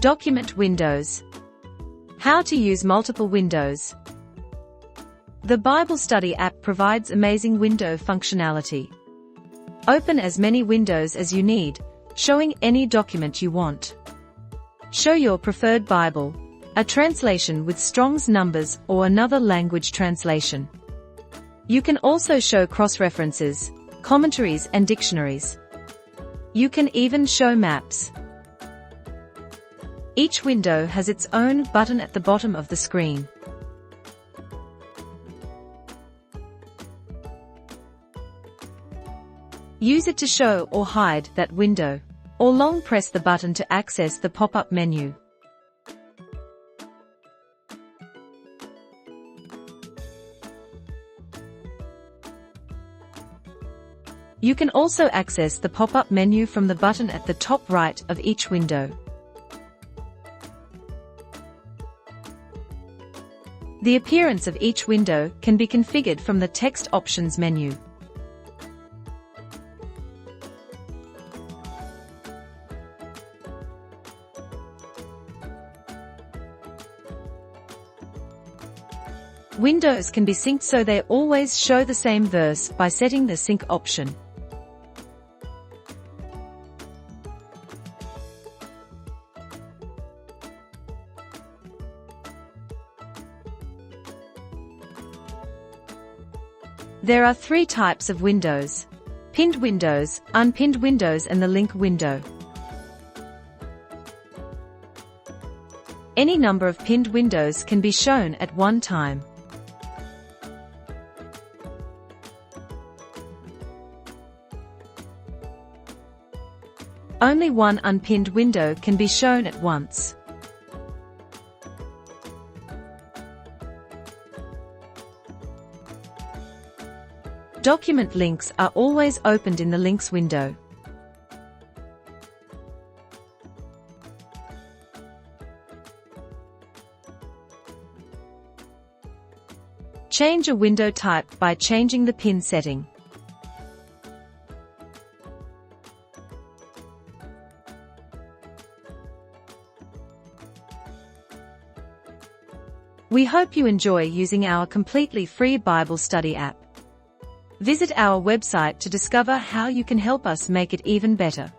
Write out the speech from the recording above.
Document windows. How to use multiple windows. The Bible Study app provides amazing window functionality. Open as many windows as you need, showing any document you want. Show your preferred Bible, a translation with Strong's numbers or another language translation. You can also show cross-references, commentaries and dictionaries. You can even show maps. Each window has its own button at the bottom of the screen. Use it to show or hide that window, or long press the button to access the pop-up menu. You can also access the pop-up menu from the button at the top right of each window. The appearance of each window can be configured from the Text Options menu. Windows can be synced so they always show the same verse by setting the sync option. There are three types of windows: pinned windows, unpinned windows and the link window. Any number of pinned windows can be shown at one time. Only one unpinned window can be shown at once. Document links are always opened in the links window. Change a window type by changing the pin setting. We hope you enjoy using our completely free Bible study app. Visit our website to discover how you can help us make it even better.